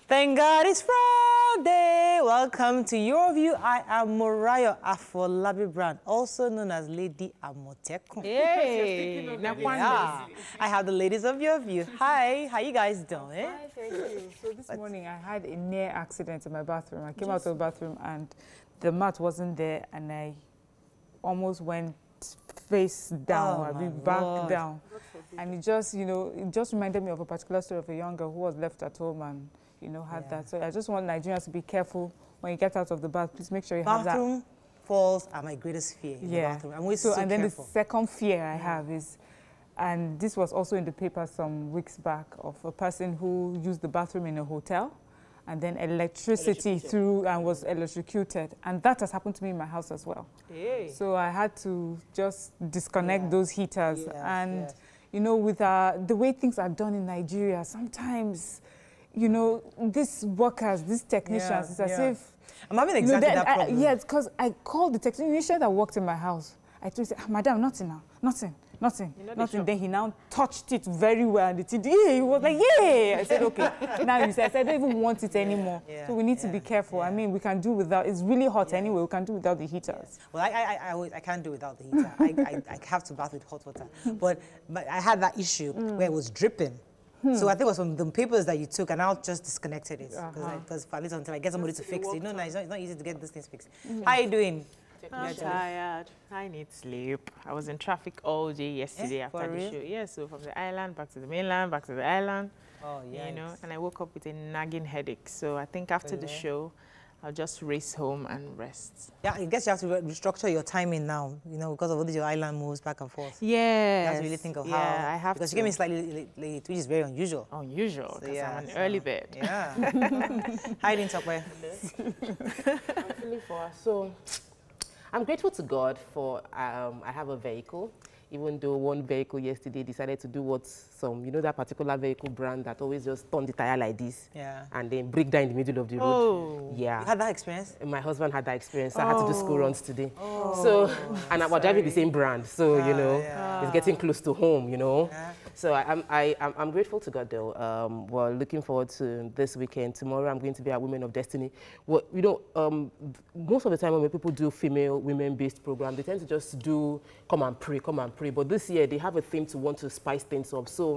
Thank God it's Friday. Welcome to Your View. I am Morayo Afolabi Brand, also known as Lady Amotekun. Hey, yeah. I have the ladies of Your View. Hi, how you guys doing? Hi, thank you. So this morning I had a near accident in my bathroom. I came out of the bathroom and the mat wasn't there, and I almost went face down, back down. And it just, it just reminded me of a particular story of a young girl who was left at home and, had that. So I just want Nigerians to be careful when you get out of the bath. Please make sure you have that. Bathroom falls are my greatest fear in the bathroom. I'm always so and then careful. The second fear I have is, and this was also in the paper some weeks back, of a person who used the bathroom in a hotel and then electricity through and was electrocuted. And that has happened to me in my house as well. Hey. So I had to just disconnect those heaters. And, with the way things are done in Nigeria, sometimes, these workers, these technicians, it's as if... I'm having exactly that problem. Yeah, because I called the technician that worked in my house. I told him, Madam, nothing now, nothing. Then he now touched it very well, and he was like, yeah. I said, okay. Now he said, I don't even want it anymore. So we need to be careful. I mean, we can do without. It's really hot anyway. We can do without the heaters. Well, I can't do without the heater. I have to bath with hot water. But I had that issue where it was dripping. So I think it was from the papers that you took, and I just disconnected it because at least until I get somebody to fix it. No, it's not easy to get these things fixed. How are you doing? I'm tired. I need sleep. I was in traffic all day yesterday after the show. Yeah, so from the island back to the mainland, back to the island. Oh, yeah. And I woke up with a nagging headache. So I think after the show, I'll just race home and rest. Yeah, I guess you have to restructure your timing now, because of all these your island moves back and forth. Yeah. You have to really think of how. I have because you came in slightly late, which is very unusual. Unusual, because I'm an early bird. Yeah. How you doing, Tokwe? I'm feeling for so. I'm grateful to God for I have a vehicle, even though one vehicle yesterday decided to do what that particular vehicle brand that always just turn the tire like this and then break down in the middle of the road. Yeah. You had that experience? And my husband had that experience. So I had to do school runs today. And we're driving the same brand, so it's getting close to home, So I'm grateful to God though. We're looking forward to this weekend. Tomorrow I'm going to be at Women of Destiny. Well, most of the time when people do women-based program, they tend to just do come and pray. But this year they have a theme to want to spice things up. So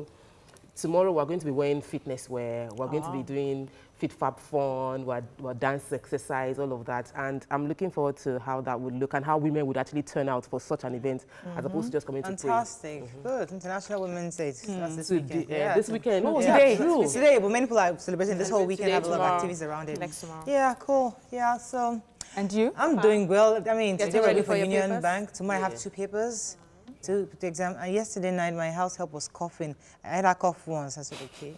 tomorrow we're going to be wearing fitness wear. We're going to be doing fit fab fun, we're dance exercise, all of that. And I'm looking forward to how that would look and how women would actually turn out for such an event as opposed to just coming to pray. Fantastic. Good. International Women's Day. That's this weekend. This weekend. No, today. It's today, but many people are celebrating this whole weekend, have a lot of activities around it. Next tomorrow. Yeah, cool. Yeah, so. And you? I'm doing well. I mean, today we're for Union Bank. Tomorrow I have 2 papers to exam. And yesterday night, my house help was coughing. I had a cough once. I said, okay.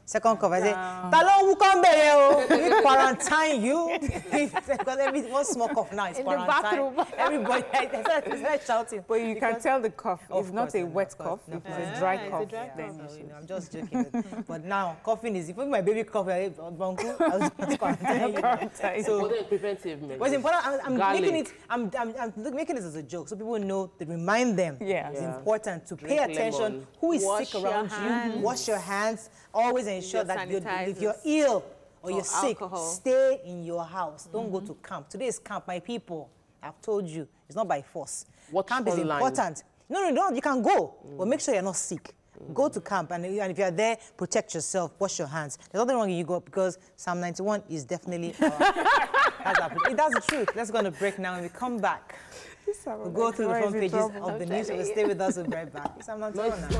Second cough, I said, "Talo, who come there? We quarantine you." Because one small cough now is quarantine. Everybody is shouting. But you can tell the cough. It's not a wet cough. It's a dry cough. I'm just joking. But now, coughing is, if my baby cough, I was quarantine. So preventive measures. What's important? I'm making it as a joke, so people know to remind them. It's important to pay attention. Who is sick around you? Wash your hands. Always ensure that if you're ill or you're sick, stay in your house. Don't go to camp. Today is camp, my people. I've told you, it's not by force. Camp is important. No, you can go, but make sure you're not sick. Go to camp, and if you're there, protect yourself, wash your hands. There's nothing wrong if you go, because Psalm 91 is definitely that's the truth. Let's go on a break now, and we come back. We'll go through the front pages of the news, so stay with us, we'll be right back. Psalm 91 now.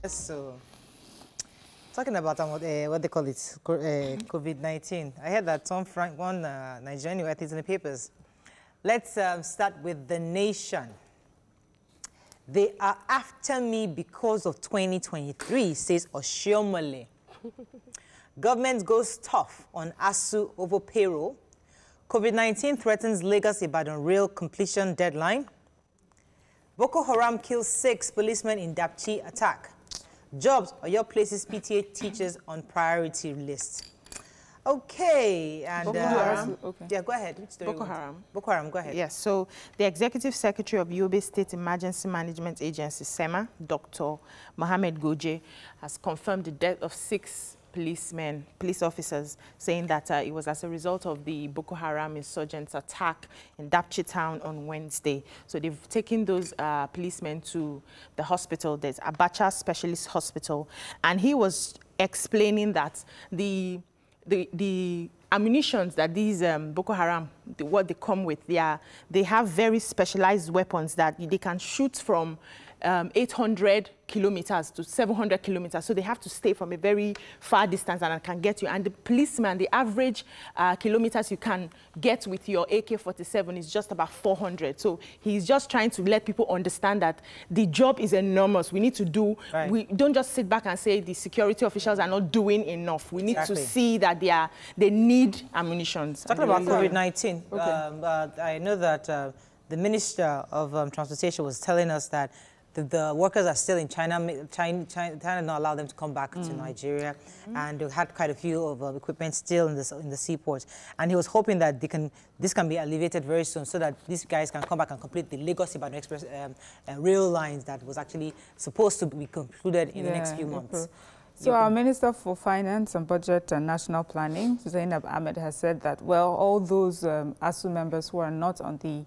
So, talking about what they call it, COVID-19. I heard that one Nigerian wrote it in the papers. Let's start with The Nation. They are after me because of 2023, says Oshiomole. Government goes tough on ASU over payroll. COVID-19 threatens Lagos Ibadan rail completion deadline. Boko Haram kills 6 policemen in Dapchi attack. Jobs or your places PTA teachers on priority list. Okay, and Boko Haram. Yeah, go ahead. Boko Haram. Boko Haram, go ahead. Yes, so the Executive Secretary of Yobe State Emergency Management Agency, SEMA, Dr. Mohammed Goje, has confirmed the death of 6 police officers, saying that it was as a result of the Boko Haram insurgents' attack in Dapchi town on Wednesday. So they've taken those policemen to the hospital. There's Abacha Specialist Hospital, and he was explaining that the ammunitions that these Boko Haram, what they come with, they have very specialized weapons that they can shoot from 800 kilometers to 700 kilometers. So they have to stay from a very far distance and can get you. And the policeman, the average kilometers you can get with your AK-47 is just about 400. So he's just trying to let people understand that the job is enormous. We need to do, we don't just sit back and say the security officials are not doing enough. We need to see that they need ammunition. Talking about COVID-19, I know that the Minister of Transportation was telling us that the workers are still in China. China not allow them to come back to Nigeria, and they had quite a few of equipment still in the seaports. And he was hoping that this can be alleviated very soon, so that these guys can come back and complete the Lagos-Ibadan Express rail lines that was actually supposed to be concluded in the next few months. So our Minister for Finance and Budget and National Planning, Zainab Ahmed, has said that, well, all those ASU members who are not on the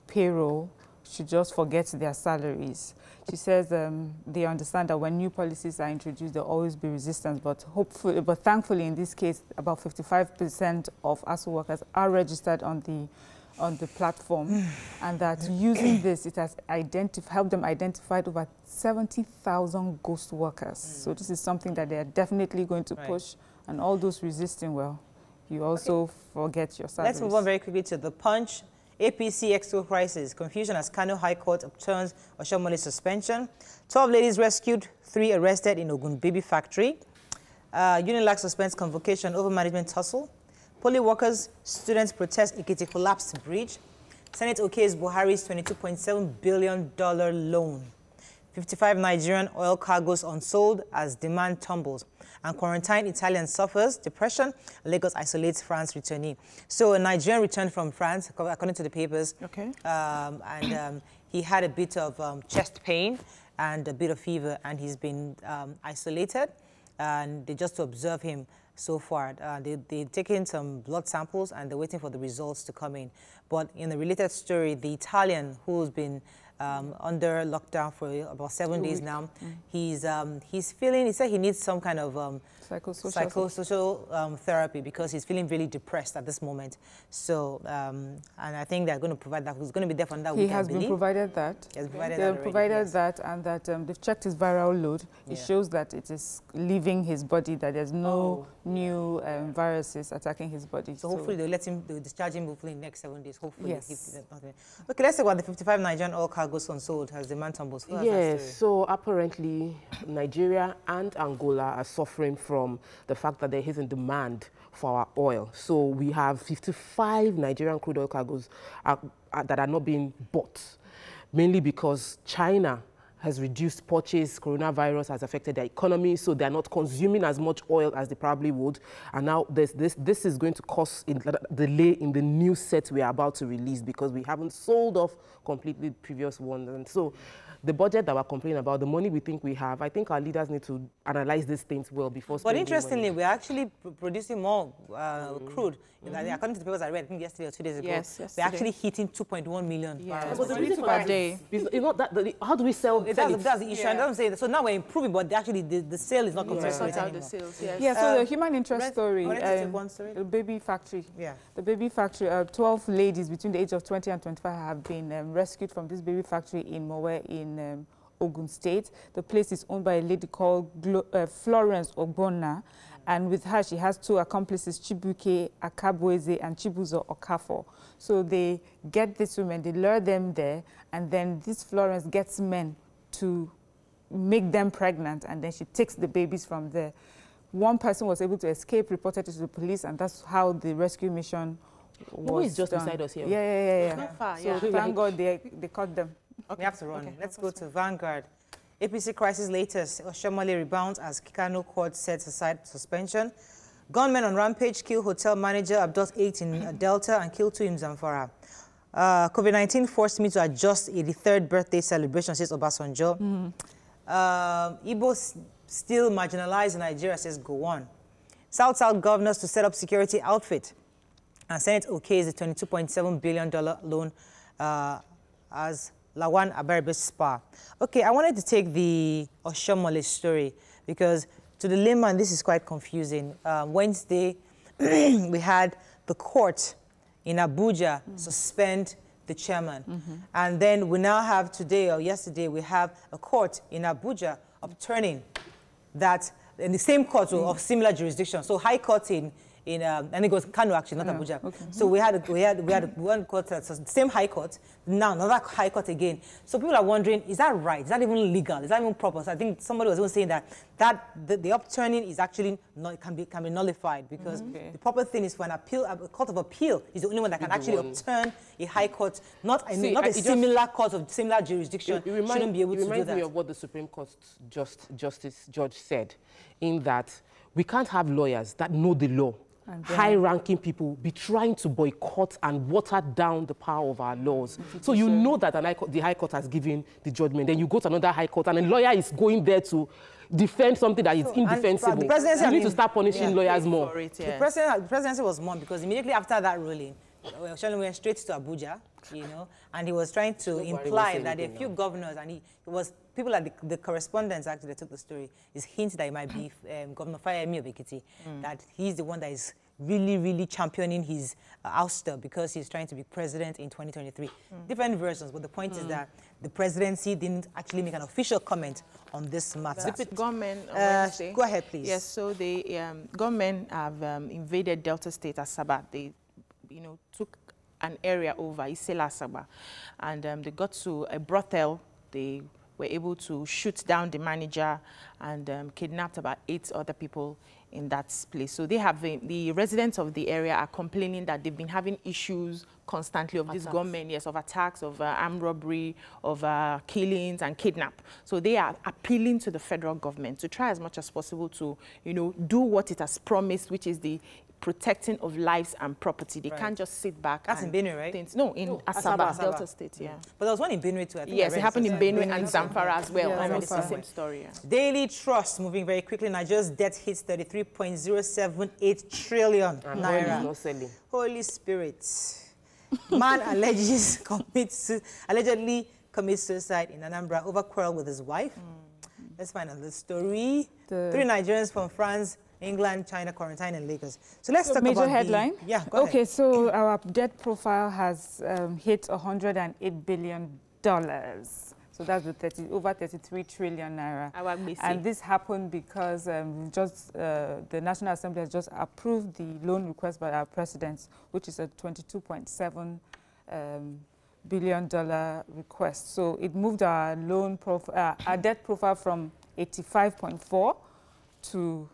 payroll should just forget their salaries. She says they understand that when new policies are introduced, there'll always be resistance, but thankfully in this case, about 55% of ASU workers are registered on the platform, and that using this, it has helped them identify over 70,000 ghost workers. So this is something that they are definitely going to push, and all those resisting, well, you also forget your salaries. Let's move on very quickly to The Punch. APC exco crisis. Confusion as Kano High Court upturns Oshomole's suspension. 12 ladies rescued, 3 arrested in Ogun baby factory. Unilag suspends convocation over management tussle. Poly workers, students protest Ikiti collapsed bridge. Senate okays Buhari's $22.7 billion loan. 55 Nigerian oil cargoes unsold as demand tumbles. And quarantine Italian suffers depression. Lagos isolates France returnee. So a Nigerian returned from France, according to the papers. Okay. He had a bit of chest pain and a bit of fever, and he's been isolated. And they just to observe him so far. They've taken some blood samples, and they're waiting for the results to come in. But in a related story, the Italian who's been under lockdown for about 7 days now. He's feeling, he said he needs some kind of psychosocial therapy because he's feeling really depressed at this moment. So, and I think they're going to provide that. He's going to be there for another week, He has been provided that. He has provided They that have provided that, and that they've checked his viral load. It shows that it is leaving his body, that there's no new viruses attacking his body. So hopefully they'll discharge him hopefully in the next 7 days. Hopefully. Yes. Okay, let's talk about the 55 Nigerian oil cargoes unsold as demand tumbles. Yes, so apparently Nigeria and Angola are suffering from the fact that there isn't demand for our oil. So we have 55 Nigerian crude oil cargoes that are not being bought, mainly because China has reduced purchase. Coronavirus has affected their economy, so they're not consuming as much oil as they probably would. And now this is going to cause a delay in the new set we are about to release because we haven't sold off completely previous ones. And so the budget that we're complaining about, the money we think we have, I think our leaders need to analyze these things well before spending money. But interestingly, we're actually producing more crude. According to the papers I read, I think yesterday or 2 days ago, we're actually hitting 2.1 million barrels. But the reason per day, you know, how do we sell it? That's the issue. And doesn't say that. So now we're improving, but actually the sale is not commensurate anymore. So the human interest story, the baby factory. The baby factory, 12 ladies between the age of 20 and 25 have been rescued from this baby factory in Mowe in Ogun State. The place is owned by a lady called Florence Ogbonna, and with her she has 2 accomplices, Chibuke Akabweze and Chibuzo Okafo. So they get these women, they lure them there, and then this Florence gets men to make them pregnant, and then she takes the babies from there. One person was able to escape, reported it to the police, and that's how the rescue mission was Who is just done. Beside us here? Yeah. Not far, so thank God they caught them. Okay. We have to run. Let's go to Vanguard. APC crisis latest. Oshomole rebounds as Kano court sets aside suspension. Gunmen on rampage, kill hotel manager, abduct 8 in Delta, and kill 2 in Zamfara. COVID-19 forced me to adjust a 83rd birthday celebration, says Obasanjo. Igbo still marginalized in Nigeria, says Gowon. South governors to set up security outfit. And Senate okays a $22.7 billion loan as Lawan Abaribe Spa. Okay, I wanted to take the Oshomole story because to the layman, this is quite confusing. Wednesday, we had the court in Abuja suspend the chairman. And then we now have today or yesterday, we have a court in Abuja upturning that in the same court of similar jurisdiction. So High Court and it goes Kano actually, not Abuja. Okay. So we had one court, the same High Court, now another High Court again. So people are wondering, is that right? Is that even legal? Is that even proper? So I think somebody was even saying that the upturning is actually can be nullified because the proper thing is for an appeal, a court of appeal is the only one that can actually upturn a High Court, not a similar court of similar jurisdiction. Shouldn't be able to do that. It reminds me of what the Supreme Court judge said, in that we can't have lawyers that know the law, high-ranking people be trying to boycott and water down the power of our laws. So you know that the High Court has given the judgment, then you go to another High Court and a lawyer is going there to defend something that is indefensible. The presidency, you need to start punishing lawyers more. The presidency was more because immediately after that ruling, Sheldon went straight to Abuja, and he was trying to imply that a few governors, and it was people like the correspondents actually that took the story, is hints that it might be Governor Fayemi of Ekiti, that he's the one that is really championing his ouster because he's trying to be president in 2023. Different versions, but the point is that the presidency didn't actually make an official comment on this matter. The government on Wednesday. Go ahead, please. Yes, so the government have invaded Delta State Asaba. They, took an area over Isela Asaba, and they got to a brothel. They were able to shoot down the manager and kidnapped about 8 other people in that place. So they have the residents of the area are complaining that they've been having issues constantly of this gunmen, of attacks, of armed robbery, of killings and kidnap. So they are appealing to the federal government to try as much as possible to, do what it has promised, which is the protecting of lives and property. They can't just sit back. That's in Benue, right? No, in Asaba, Delta State, But there was one in Benue too, I think. Yes, it happened in Benue and Zamfara as well. Almost the same story. Daily Trust, moving very quickly. Nigeria's debt hits 33.078 trillion naira. Holy Spirit. Man allegedly commits suicide in Anambra over quarrel with his wife. Let's find out the story. 3 Nigerians from France, England, China, quarantine in Lagos. So let's talk about major headline. Go ahead. Okay, so our debt profile has hit $108 billion. So that's over 33 trillion naira. And this happened because the National Assembly has just approved the loan request by our president, which is a $22.7 billion request. So it moved our loan profile, our debt profile from 85.4 to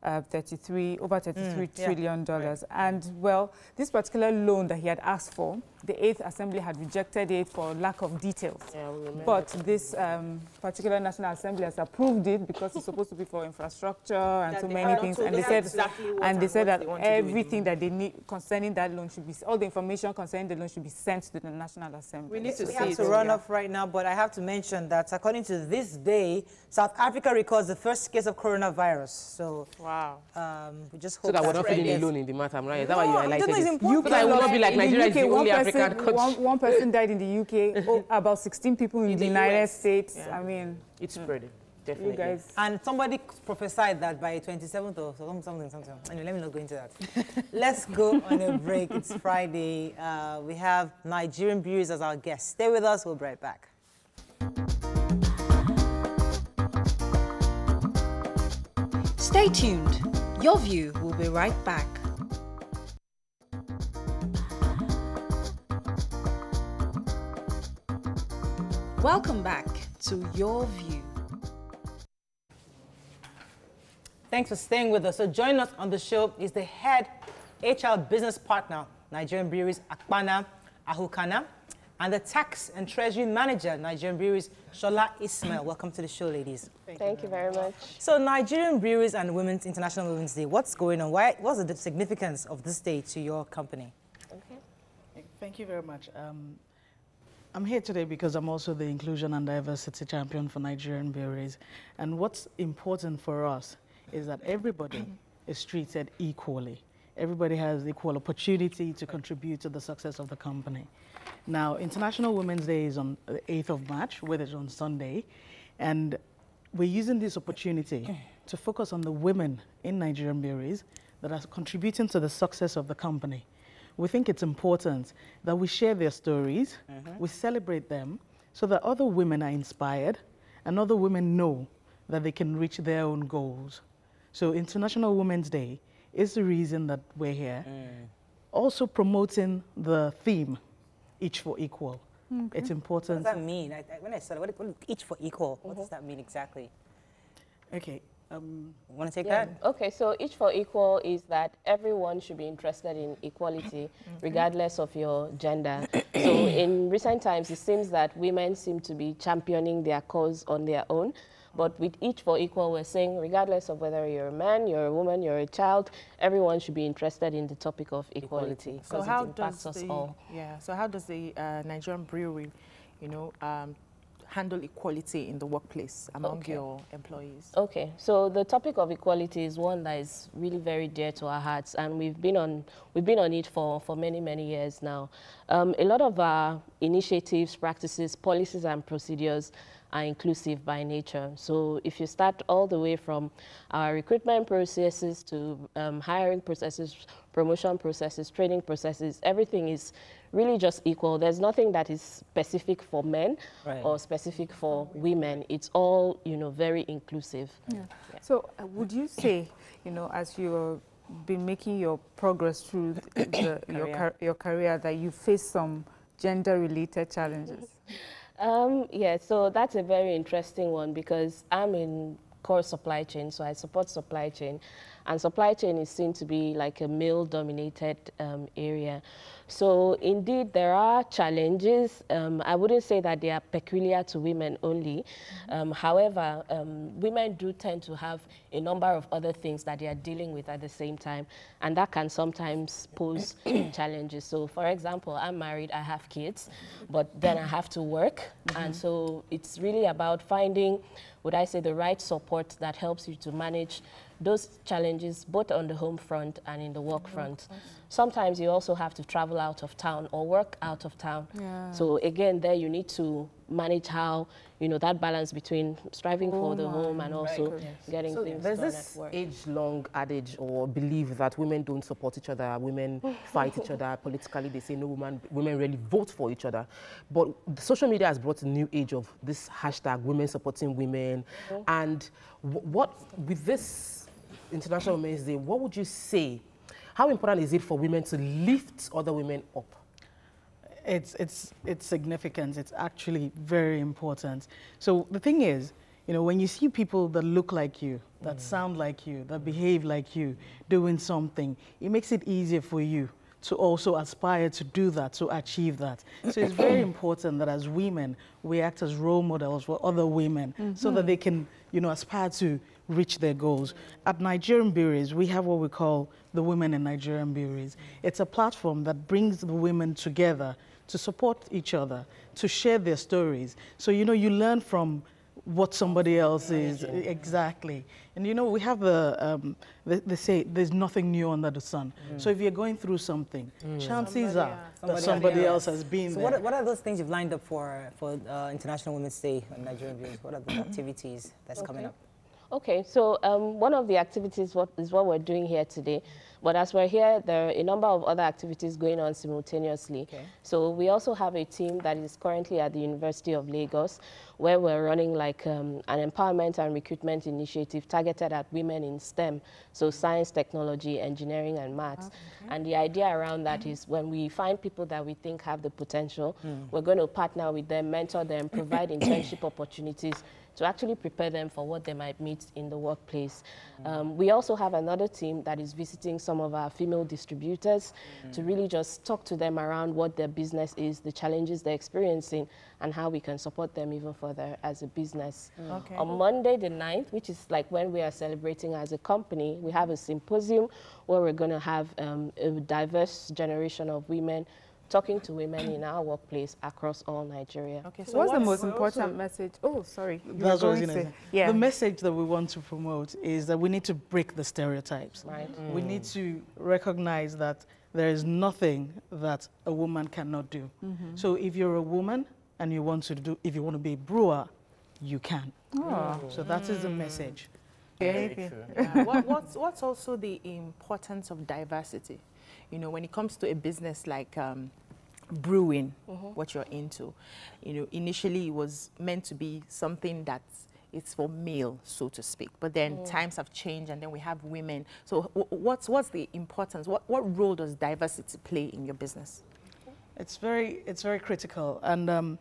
over $33 trillion. And well, this particular loan that he had asked for, the 8th Assembly had rejected it for lack of details. But this particular National Assembly has approved it because it's supposed to be for infrastructure and so many things. And they said, that everything that they need concerning that loan should be, all the information concerning the loan should be sent to the National Assembly. We have to run off right now, but I have to mention that according to this day, South Africa records the first case of coronavirus. So we just hope that we're not feeling alone in the matter, right? Is that why you highlighted it? UK will not be like Nigeria is the only African country. One person died in the UK, about 16 people in the United States. I mean, it's spreading. Definitely. You guys. And somebody prophesied that by 27th or something. Anyway, let me not go into that. Let's go on a break. It's Friday. We have Nigerian breweries as our guests. Stay with us. We'll be right back. Stay tuned. Your View will be right back. Welcome back to Your View. Thanks for staying with us. So joining us on the show is the head HR business partner, Nigerian Breweries, Akpana Ahukana, and the Tax and Treasury Manager, Nigerian Breweries, Shola Ismail. Welcome to the show, ladies. Thank you very much. So, Nigerian Breweries and International Women's Day, what's going on? What's the significance of this day to your company? Okay. Thank you very much. I'm here today because I'm also the Inclusion and Diversity Champion for Nigerian Breweries. And what's important for us is that everybody is treated equally. Everybody has equal opportunity to contribute to the success of the company. Now, International Women's Day is on the 8th of March, which is on Sunday. And we're using this opportunity to focus on the women in Nigerian breweries that are contributing to the success of the company. We think it's important that we share their stories, we celebrate them, so that other women are inspired and other women know that they can reach their own goals. So International Women's Day is the reason that we're here. Also promoting the theme, Each for Equal. It's important. What does that mean? When I said what Each for Equal, what does that mean exactly? Okay. Want to take that? Okay, so Each for Equal is that everyone should be interested in equality, regardless of your gender. So in recent times, it seems that women seem to be championing their cause on their own. But with Each for Equal, we're saying regardless of whether you're a man, you're a woman, you're a child, everyone should be interested in the topic of equality. So how does us all. Yeah. So how does the Nigerian brewery, handle equality in the workplace among your employees? Okay, so the topic of equality is one that is really very dear to our hearts, and we've been on it for many years now. A lot of our initiatives, practices, policies, and procedures are inclusive by nature. So if you start all the way from our recruitment processes to hiring processes, promotion processes, training processes, everything is really just equal. There's nothing that is specific for men or specific for women. It's all, very inclusive. Yeah. So would you say, as you've been making your progress through your career, that you face some gender-related challenges? Yeah, so that's a very interesting one because I'm in core supply chain, so I support supply chain. And supply chain is seen to be like a male-dominated area. So indeed, there are challenges. I wouldn't say that they are peculiar to women only. However, women do tend to have a number of other things that they are dealing with at the same time, and that can sometimes pose challenges. So for example, I'm married, I have kids, but then I have to work. And so it's really about finding, would I say, the right support that helps you to manage those challenges both on the home front and in the work front. Sometimes you also have to travel out of town or work out of town. Yeah. So again, there you need to manage how, that balance between striving for the home and also getting things done at work. There's this age-long adage or belief that women don't support each other, women fight each other politically. They say no, women really vote for each other. But social media has brought a new age of this hashtag, women supporting women. And what, with this International Women's Day, what would you say? How important is it for women to lift other women up? It's significant. It's actually very important. So the thing is, when you see people that look like you, that sound like you, that behave like you, doing something, it makes it easier for you to also aspire to do that, to achieve that. So it's very important that as women, we act as role models for other women so that they can, aspire to reach their goals. At Nigerian Breweries, we have what we call the Women in Nigerian Breweries. It's a platform that brings the women together to support each other, to share their stories. So, you learn from what somebody else is. Exactly. And, we have they say there's nothing new under the sun. So if you're going through something, chances are that somebody else has been there. What are those things you've lined up for International Women's Day on Nigerian Breweries? What are the activities that's coming up? Okay, so one of the activities is what we're doing here today. But as we're here, there are a number of other activities going on simultaneously. Okay. So we also have a team that is currently at the University of Lagos, where we're running like an empowerment and recruitment initiative targeted at women in STEM, so science, technology, engineering, and maths. Okay. And the idea around that is when we find people that we think have the potential, we're going to partner with them, mentor them, provide internship opportunities to actually prepare them for what they might meet in the workplace. We also have another team that is visiting some of our female distributors to really just talk to them around what their business is, the challenges they're experiencing, and how we can support them even further as a business. Okay. On Monday the 9th, which is like when we are celebrating as a company, we have a symposium where we're going to have a diverse generation of women talking to women in our workplace across all Nigeria. Okay, so what's the most important message? Oh, sorry. That's what I was going to say. Yeah. The message that we want to promote is that we need to break the stereotypes. Right. We need to recognize that there is nothing that a woman cannot do. So if you're a woman and you want to do, if you want to be a brewer, you can. Oh. So that is the message. Yeah. What's also the importance of diversity? You know, when it comes to a business like brewing, what you're into, you know, initially it was meant to be something it's for male, so to speak. But then times have changed, and then we have women. So what's the importance? What role does diversity play in your business? It's very critical, and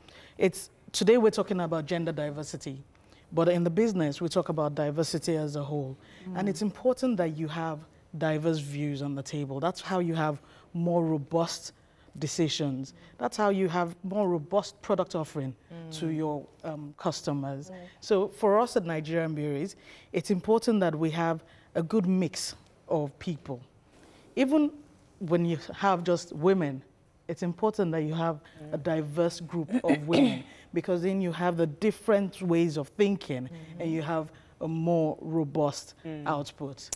today we're talking about gender diversity, but in the business we talk about diversity as a whole, and it's important that you have diverse views on the table. That's how you have more robust decisions. That's how you have more robust product offering to your customers. So for us at Nigerian Breweries, it's important that we have a good mix of people. Even when you have just women, it's important that you have a diverse group of women, because then you have the different ways of thinking and you have a more robust output.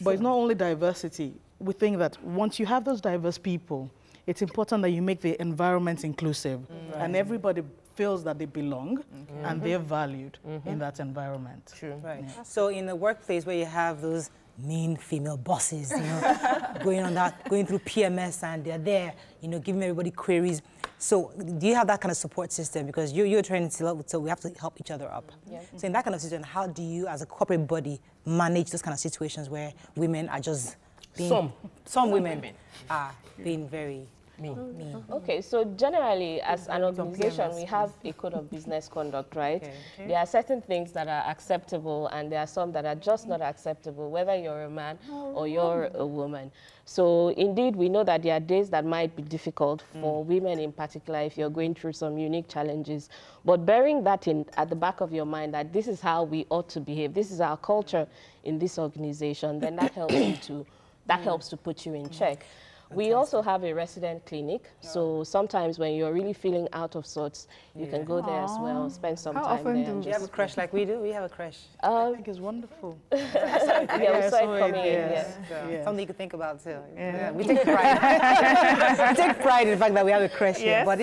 But it's not only diversity. We think that once you have those diverse people, it's important that you make the environment inclusive and everybody feels that they belong and they're valued in that environment. True. Right. Yeah. So in the workplace where you have those mean female bosses, you know, going through PMS, and they're there, you know, giving everybody queries. So do you have that kind of support system? Because you're training to, so we have to help each other up. Yeah. So in that kind of situation, how do you, as a corporate body, manage those kind of situations where women are just being... Some women are being very... mean. Okay, so generally, as an organization, we have a code of business conduct, right? Okay. There are certain things that are acceptable, and there are some that are just not acceptable, whether you're a man or you're a woman. So indeed, we know that there are days that might be difficult for women in particular if you're going through some unique challenges. But bearing that in at the back of your mind, that this is how we ought to behave, this is our culture in this organization, then that helps you to, that helps to put you in check. We also have a resident clinic, so sometimes when you're really feeling out of sorts, you can go there as well, spend some time there. Do you have a crush like we do? We have a crush. I think it's wonderful. We saw it coming in. Something you can think about too. Yeah. We take pride. We take pride in the fact that we have a crush here. But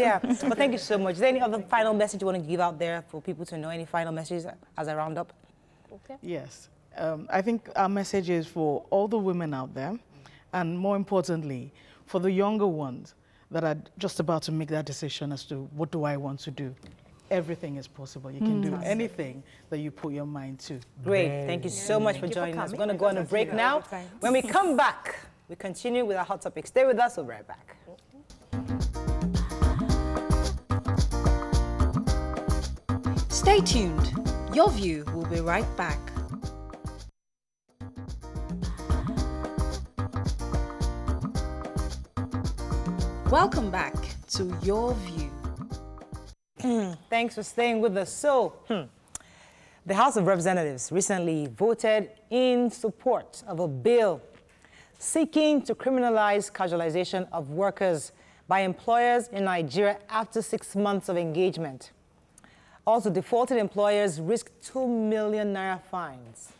but thank you so much. Is there any other final message you want to give out there for people to know? Any final messages as I round up? Okay. Yes. I think our message is for all the women out there, and more importantly, for the younger ones that are just about to make that decision as to what do I want to do. Everything is possible. You can do anything that you put your mind to. Great. Thank you so much for joining us. We're going to go on a break now. When we come back, we continue with our hot topic. Stay with us. We'll be right back. Stay tuned. Your View will be right back. Welcome back to Your View. Thanks for staying with us. So, the House of Representatives recently voted in support of a bill seeking to criminalize casualization of workers by employers in Nigeria after 6 months of engagement. Also, defaulted employers risk 2 million naira fines.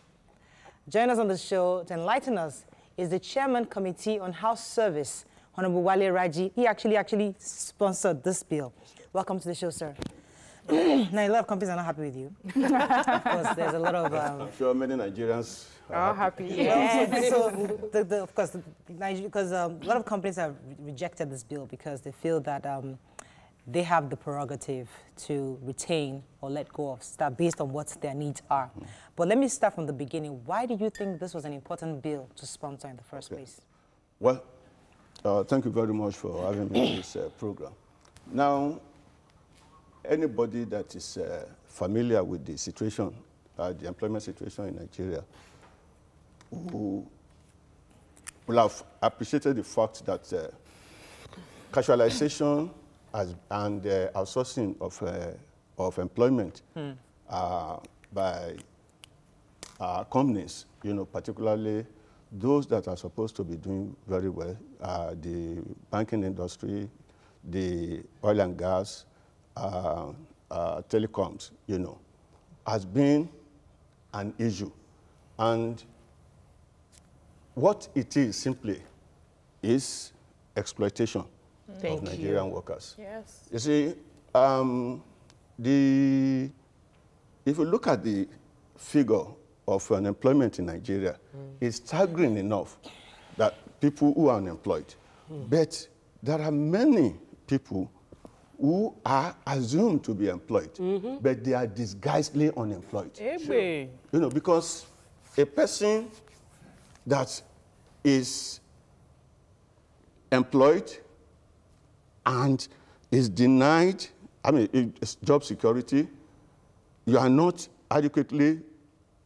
Join us on the show to enlighten us is the Chairman Committee on House Service, Honorable Wale Raji. He actually sponsored this bill. Welcome to the show, sir. Now, a lot of companies are not happy with you. Because there's a lot of... I'm sure many Nigerians are happy. Yes. So, of course, because a lot of companies have rejected this bill because they feel that they have the prerogative to retain or let go of staff based on what their needs are. But let me start from the beginning. Why do you think this was an important bill to sponsor in the first place? Well, thank you very much for having me on this program. Now, anybody that is familiar with the situation, the employment situation in Nigeria, who will have appreciated the fact that casualization and outsourcing of employment by companies, particularly those that are supposed to be doing very well, the banking industry, the oil and gas, telecoms, has been an issue. And what it is simply is exploitation of Nigerian workers. Yes. You see, if you look at the figure of unemployment in Nigeria, it's staggering enough that people who are unemployed. But there are many people who are assumed to be employed, but they are disguisedly unemployed. Sure. Because a person that is employed and is denied, it's job security, you are not adequately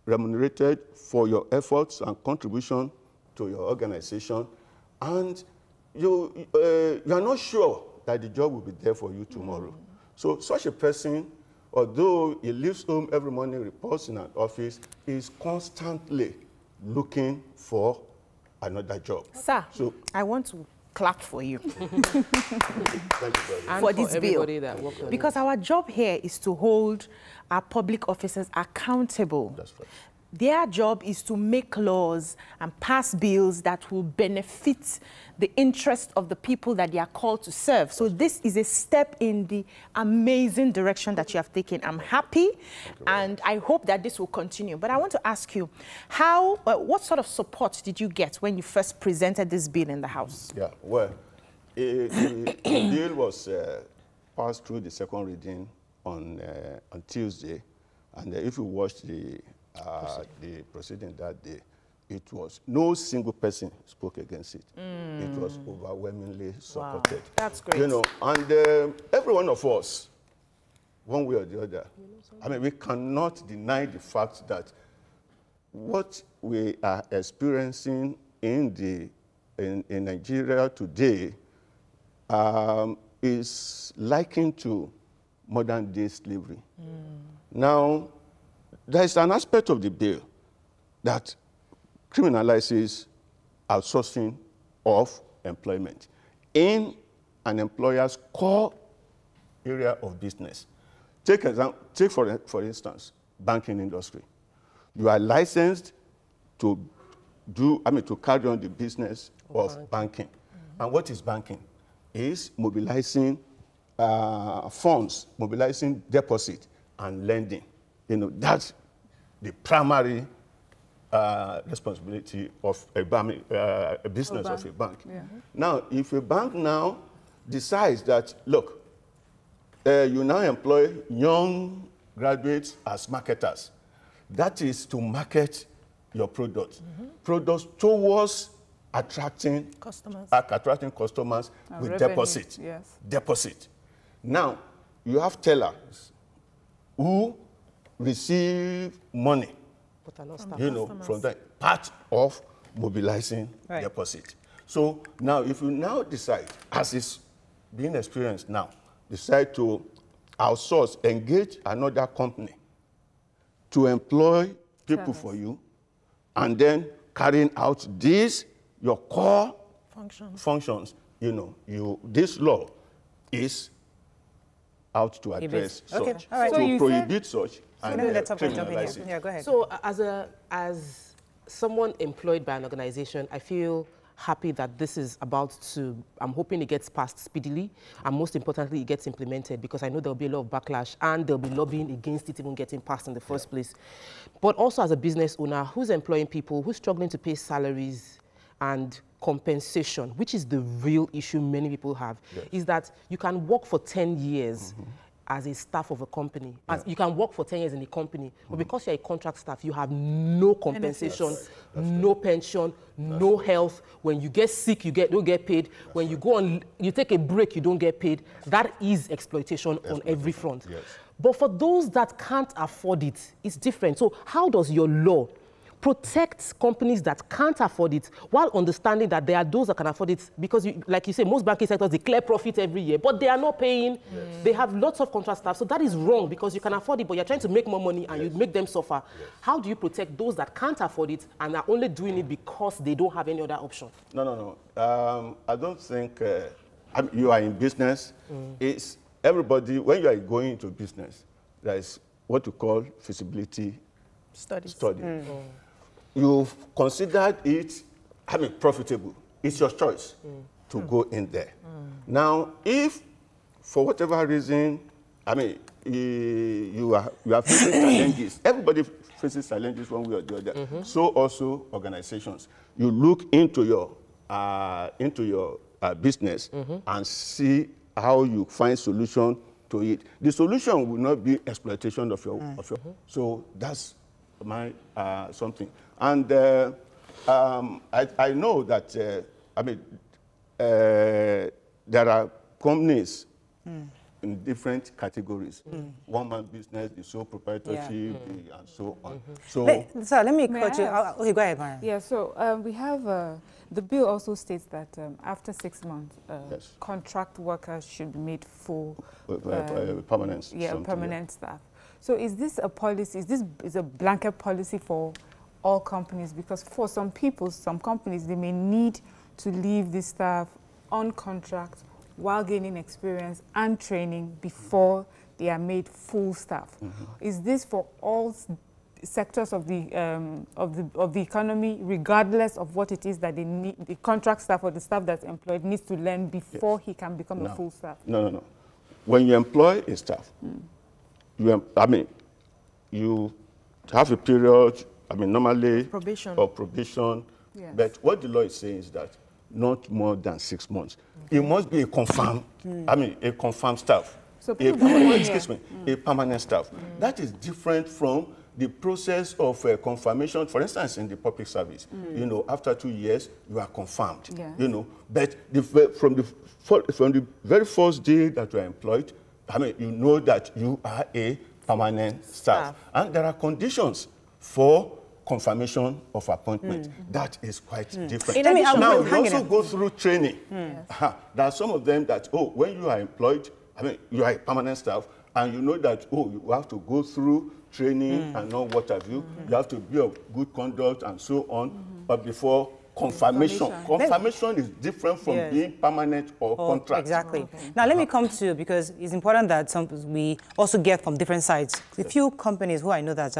remunerated for your efforts and contribution to your organization, and you are not sure that the job will be there for you tomorrow. So such a person, although he leaves home every morning, reports in an office, is constantly looking for another job. Sir, so I want to clap for you. Thank you very much. For this bill. Because our job here is to hold our public officers accountable. That's right. Their job is to make laws and pass bills that will benefit the interest of the people that they are called to serve. So this is a step in the amazing direction that you have taken. I'm happy, and I hope that this will continue. But I want to ask you, what sort of support did you get when you first presented this bill in the House? Yeah, well, the bill was passed through the second reading on Tuesday, and if you watched the proceeding that day, it was no single person spoke against it. It was overwhelmingly supported. Wow. That's great. And every one of us, one way or the other, we cannot deny the fact that what we are experiencing in Nigeria today is likened to modern day slavery. Now, there is an aspect of the bill that criminalizes outsourcing of employment in an employer's core area of business. Take for instance, banking industry. You are licensed to carry on the business of banking. And what is banking? Is mobilizing funds, mobilizing deposit and lending. That's the primary responsibility of a business of a bank. Yeah. Now, if a bank now decides that, look, you now employ young graduates as marketers, that is to market your products. Products towards attracting customers with revenue. Deposit. Yes. Deposit. Now, you have tellers who receive money, from that part of mobilizing deposit. So now, if you now decide, as is being experienced now, decide to outsource, engage another company to employ people for you, and then carrying out these, your core functions, this law is out to address such, to prohibit such. Let's jump in here. Yeah, go ahead. So as someone employed by an organization, I feel happy that this is about to, I'm hoping it gets passed speedily, and most importantly, it gets implemented, because I know there'll be a lot of backlash and there'll be lobbying against it even getting passed in the first place. But also as a business owner who's employing people, who's struggling to pay salaries and compensation, which is the real issue many people have, is that you can work for 10 years as a staff of a company. As you can work for 10 years in a company, but because you're a contract staff, you have no compensation, no pension, no health. When you get sick, you don't get paid. When you go on, you take a break, you don't get paid. That is exploitation on every front. Yes. But for those that can't afford it, it's different. So how does your law protect companies that can't afford it while understanding that there are those that can afford it? Because, like you say, most banking sectors declare profit every year, but they are not paying. They have lots of contract staff. So that is wrong because you can afford it, but you're trying to make more money and you make them suffer. How do you protect those that can't afford it and are only doing it because they don't have any other option? No. I don't think you are in business. It's everybody, when you are going into business, there is what you call feasibility study. You've considered it, profitable. It's your choice to go in there. Now, if for whatever reason, you are facing challenges, everybody faces challenges one way or the other. So also organizations. You look into your business and see how you find solution to it. The solution will not be exploitation of your, so that's my something. And I know that there are companies in different categories. One-man business, the sole proprietorship, and so on. So let me cut you. Okay, go ahead, Mariam. Yeah, so we have, the bill also states that after 6 months, contract workers should be made full permanent. Permanent staff. So is this a policy, is a blanket policy for all companies? Because for some people, some companies, they may need to leave the staff on contract while gaining experience and training before they are made full staff. Is this for all sectors of the economy, regardless of what it is that they need, the contract staff or the staff that's employed needs to learn before he can become a full staff? No. When you employ a staff, you have a period, normally probation. But what the law is saying is that not more than 6 months. It must be a confirmed, a confirmed staff. So a permanent staff. That is different from the process of confirmation. For instance, in the public service, after 2 years, you are confirmed. But from the very first day that you are employed, you know that you are a permanent staff. And there are conditions for confirmation of appointment. That is quite different. Now, you also go through training. There are some of them that, when you are employed, you are a permanent staff, and you know that, you have to go through training and know what have you. You have to be of good conduct and so on. But before confirmation is different from being permanent or contract. Exactly. Now, let me come to, because it's important that we also get from different sides. A few companies who I know that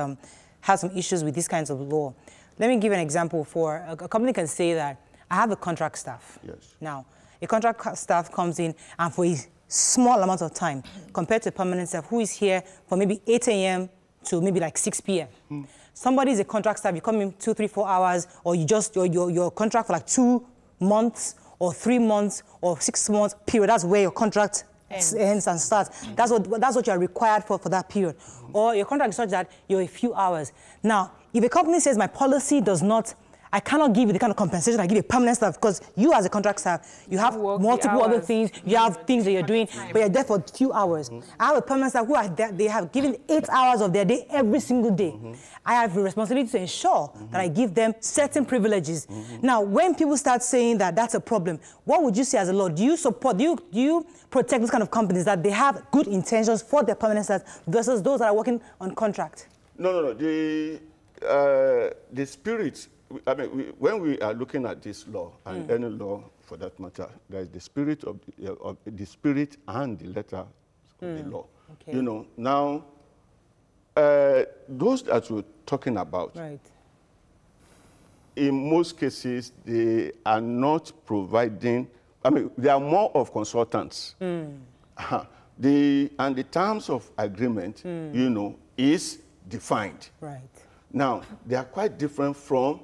have some issues with these kinds of law. Let me give an example. For a company can say that I have a contract staff. Now, a contract staff comes in and for a small amount of time compared to a permanent staff who is here for maybe 8 a.m. to maybe like 6 p.m. Somebody is a contract staff, you come in 2, 3, 4 hours, or you just, your contract for like 2 months or 3 months or 6 months period. That's where your contract ends and starts. That's what you are required for that period. Or your contract is such that you're a few hours. Now, if a company says my policy does not, I cannot give you the kind of compensation I give a permanent staff, because you as a contract staff, you have multiple other things, you have things that you're doing, but you're there for a few hours. I have a permanent staff who are there, they have given 8 hours of their day every single day. I have the responsibility to ensure that I give them certain privileges. Now, when people start saying that that's a problem, what would you say as a law? Do you support, do you protect those kind of companies that they have good intentions for their permanent staff versus those that are working on contract? No. The spirit, when we are looking at this law, and any law for that matter, there is the spirit of the spirit and the letter of the law. Now, those that we're talking about, in most cases, they are not providing, they are more of consultants. And the terms of agreement, is defined. Now, they are quite different from,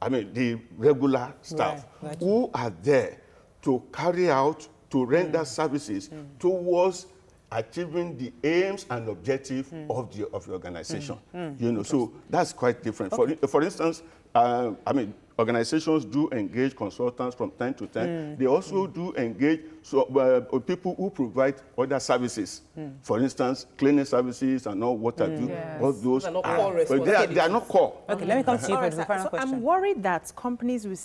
the regular staff who are there to carry out, to render services towards, achieving the aims and objectives of the organization. You know, so that's quite different. Okay. For instance, I mean, organizations do engage consultants from time to time. They also do engage people who provide other services. For instance, cleaning services and all what have you. All those are not core. They are not core. Okay, let me come to you for the final question. I'm worried that companies will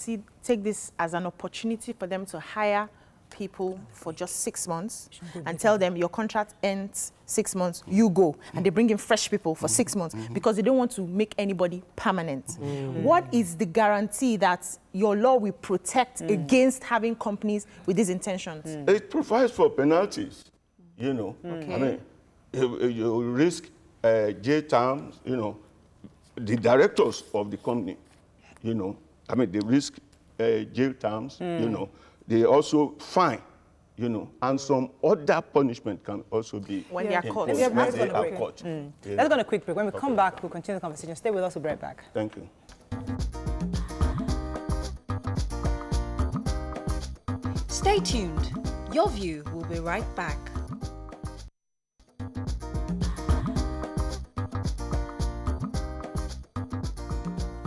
take this as an opportunity for them to hire people for just 6 months and tell them your contract ends 6 months, you go. And they bring in fresh people for 6 months because they don't want to make anybody permanent. What is the guarantee that your law will protect against having companies with these intentions? It provides for penalties, you know. Okay. I mean, you risk jail terms, you know. The directors of the company, you know, I mean, they risk jail terms, you know. They also fine, you know, and some other punishment can also be when they are caught. Let's go on a quick break. When we come back, we'll continue the conversation. Stay with us. We'll be right back. Thank you. Stay tuned. Your View will be right back.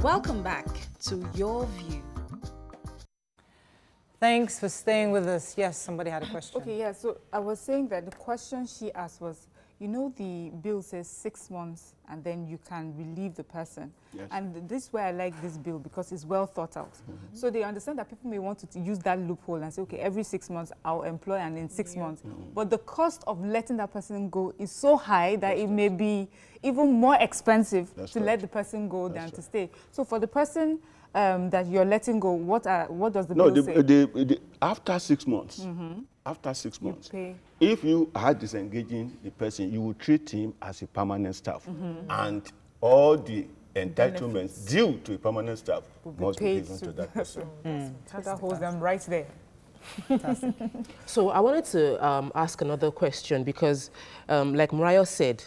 Welcome back to Your View. Thanks for staying with us. Yes, somebody had a question. Okay, yeah, so I was saying that the question she asked was, you know, the bill says 6 months and then you can relieve the person. Yes. And this is where I like this bill because it's well thought out. So they understand that people may want to use that loophole and say, okay, every 6 months I'll employ and in 6 months. But the cost of letting that person go is so high that it may be even more expensive to let the person go than to stay. So for the person that you're letting go, what does the bill say? After 6 months, after 6 months, if you are disengaging the person, you will treat him as a permanent staff, and all the entitlements due to a permanent staff must be given to that person. That holds them right there. So I wanted to ask another question because, like Mariah said,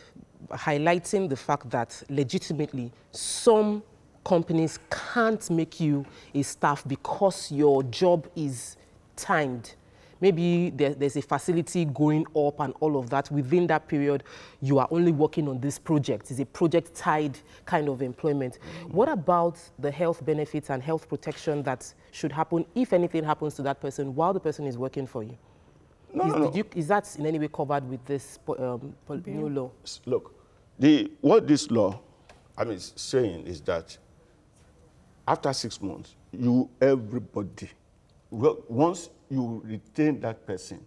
highlighting the fact that legitimately some companies can't make you a staff because your job is timed. Maybe there's a facility going up and all of that. Within that period, you are only working on this project. It's a project-tied kind of employment. What about the health benefits and health protection that should happen if anything happens to that person while the person is working for you? Is that in any way covered with this new law? Look, what this law is saying is that after 6 months, everybody, once you retain that person,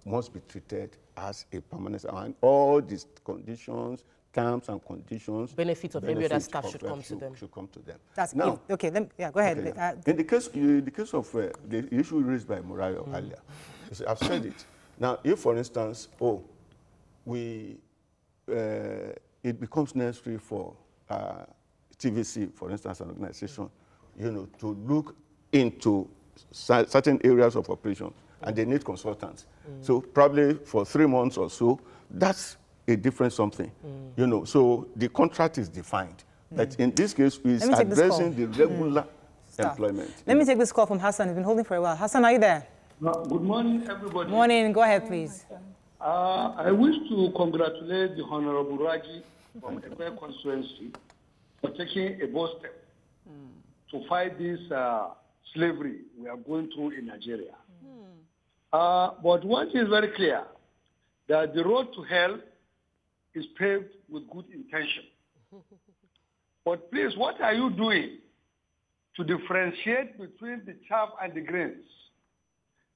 must be treated as a permanent, and all these conditions, terms and conditions, benefits of every other staff should come to them. That's now. Okay, go ahead. Okay, in the case of the issue raised by Mariah earlier, I've said it. Now, if for instance, it becomes necessary for TVC, for instance, an organization, to look into certain areas of operation, and they need consultants. So probably for 3 months or so, that's a different something. So the contract is defined. But in this case, it's addressing the regular employment. Let me take this call from Hassan. He's been holding for a while. Hassan, are you there? Good morning, everybody. Morning. Go ahead, please. I wish to congratulate the Honorable Raji from Ekwe constituency for taking a bold step to fight this slavery we are going through in Nigeria. But one thing is very clear, that the road to hell is paved with good intention. But please, what are you doing to differentiate between the chaff and the grains?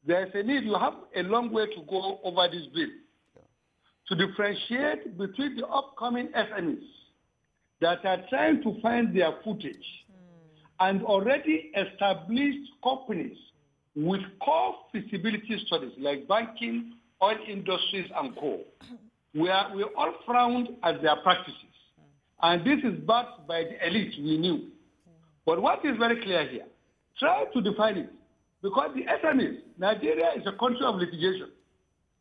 There's a need, you have a long way to go over this bill, to differentiate between the upcoming SMEs that are trying to find their footage and already established companies with core feasibility studies like banking, oil industries, and coal. We all frowned at their practices. And this is backed by the elite we knew. But what is very clear here, try to define it. Because the SMEs, Nigeria is a country of litigation.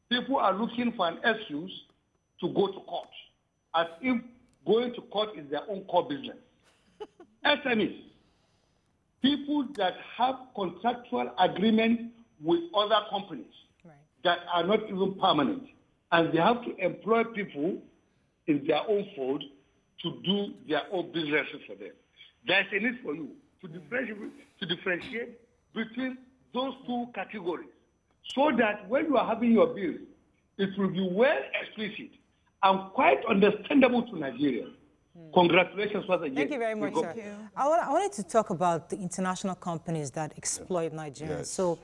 People are looking for an excuse to go to court, as if going to court is their own core business. SMEs, people that have contractual agreements with other companies that are not even permanent, and they have to employ people in their own fold to do their own businesses for them. There's a need for you to differentiate between those two categories so that when you are having your bills, it will be well explicit and quite understandable to Nigerians. Congratulations for the year. Thank you very much, sir. I wanted to talk about the international companies that exploit Nigerians. Yes. So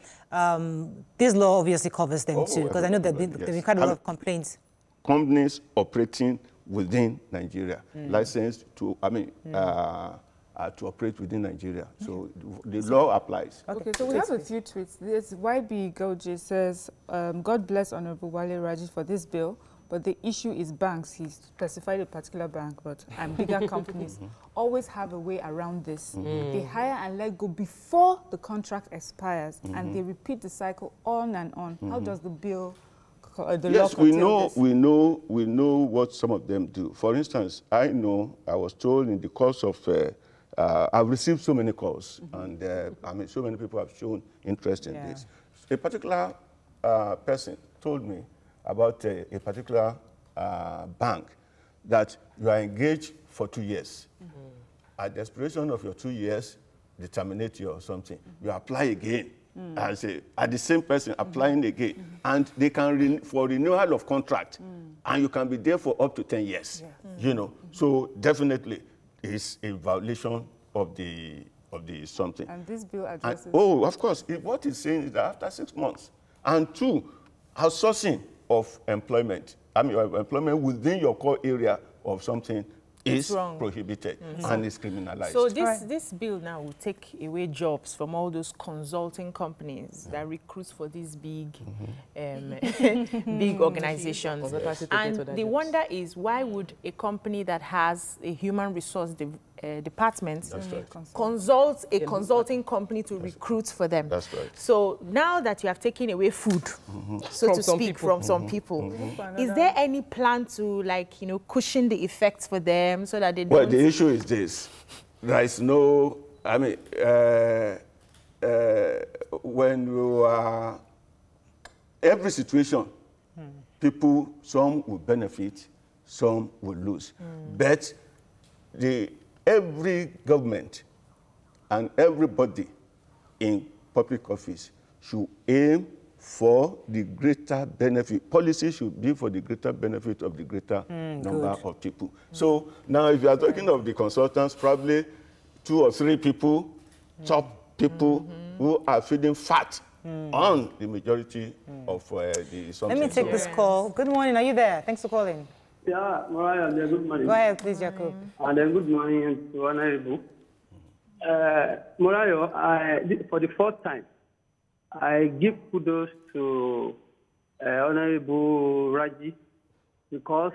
this law obviously covers them too, because I know there have been quite a lot of complaints. Companies operating within Nigeria, licensed to, to operate within Nigeria. So the law applies. Okay, so we have a few tweets. This YB Goji says, God bless Honorable Wale Raji for this bill, but the issue is banks. He specified a particular bank, but bigger companies always have a way around this. They hire and let go before the contract expires, and they repeat the cycle on and on. How does the bill, yes, we know what some of them do. For instance, I was told in the course of, I've received so many calls, and so many people have shown interest in this. A particular person told me about a particular bank that you are engaged for 2 years. At the expiration of your 2 years, they terminate you or something. You apply again. At the same person applying again, and they can for renewal of contract, and you can be there for up to 10 years. So definitely it's a violation of the something. And this bill addresses. Of course, what it's saying is that after 6 months, and 2, outsourcing of employment. Employment within your core area of something is prohibited and is criminalized. So this bill now will take away jobs from all those consulting companies that recruit for these big big organizations. And the wonder is, why would a company that has a human resource department consult a consulting company to recruit for them? That's right. So now that you have taken away food, so to speak, from some people, is there any plan to, cushion the effects for them so that they don't? Well, the issue is this. There is no, when you are, every situation, people, some will benefit, some will lose. But every government and everybody in public office should aim for the greater benefit. Policy should be for the greater benefit of the greater number of people. So now if you are talking of the consultants, probably 2 or 3 people, top people who are feeding fat on the majority of the something. Let me take this call. Good morning, are you there? Thanks for calling. Yeah, Mariah, good morning. Go ahead, please, Jacob. And then good morning to Honorable. Mariah, for the first time, I give kudos to Honorable Raji, because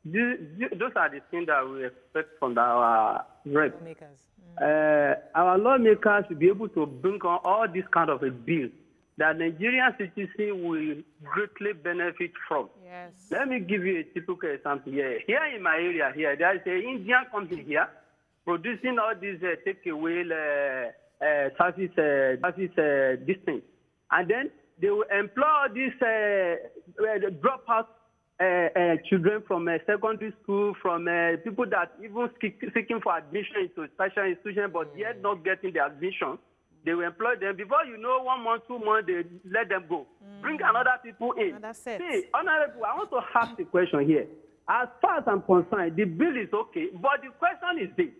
those are the things that we expect from our rep. Our lawmakers should be able to bring on all this kind of a bill that Nigerian citizens will greatly benefit from. Yes. Let me give you a typical example here. Here in my area here, there is an Indian company here producing all these takeaway service distance. And then they will employ these dropout children from secondary school, from people that even seeking for admission into special institutions, but yet not getting the admission. They will employ them. Before you know, 1 month, 2 months, they let them go. Bring another people in. See, Honorable, I want to ask the question here. As far as I'm concerned, the bill is okay, but the question is this.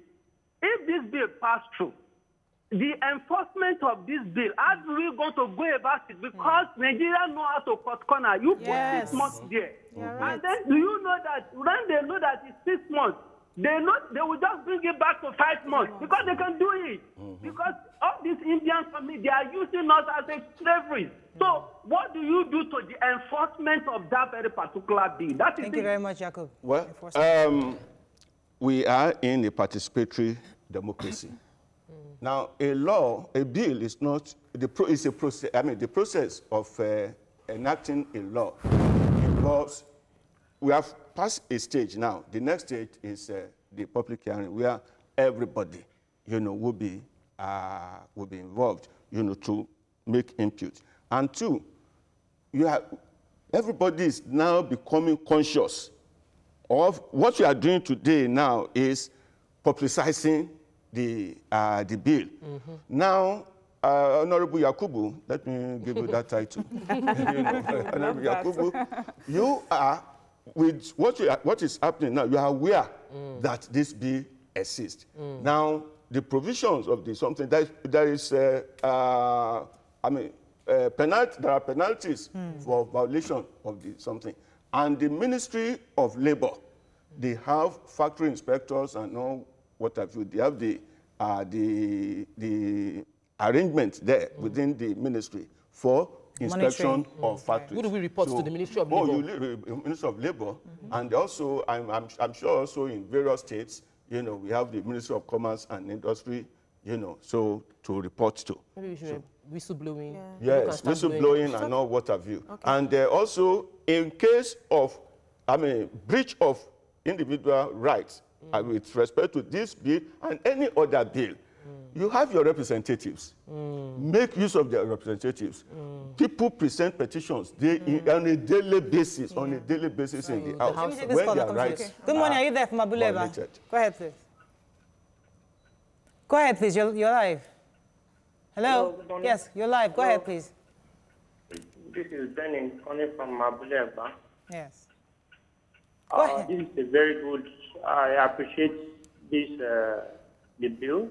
If this bill passed through, the enforcement of this bill, how are we going to go about it? Because Nigeria know how to cut corner. You put 6 months there. And then do you know that when they know that it's 6 months, they will just bring it back to 5 months because they can do it. Because all these Indian families, they are using us as a slavery. So what do you do to the enforcement of that very particular bill? Thank you very much, Jacob. Well, we are in a participatory democracy. Now, a bill is not, it's a process, the process of enacting a law involves, we have passed a stage now. The next stage is the public hearing, where everybody, will be involved, to make input. And 2, everybody is now becoming conscious of what you are doing today now is publicizing the bill. Now, Honorable Yakubu, let me give you that title. Honorable Yakubu, you are, with what is happening now, you are aware that this bill exists. Now, the provisions of the something, there are penalties for violation of the something. And the Ministry of Labor, they have factory inspectors and all what have you. They have the arrangement there within the ministry for inspection of factories. Who do we report to the Ministry of Labor? Ministry of Labor, and also I'm sure also in various states, we have the Ministry of Commerce and Industry, so to report to. Maybe we should whistleblowing. Yes, whistleblowing and all what have you. Okay. And also, in case of, breach of individual rights, with respect to this bill and any other bill, you have your representatives. Make use of their representatives. People present petitions on a daily basis, in the House. When their rights Good morning, are you there from Abuleba? Go ahead, please. Go ahead, please. You're live. Hello? Yes, you're live. Go ahead, please. This is Benin calling from Abuleba. Yes. Go ahead. This is a very good. I appreciate this the bill.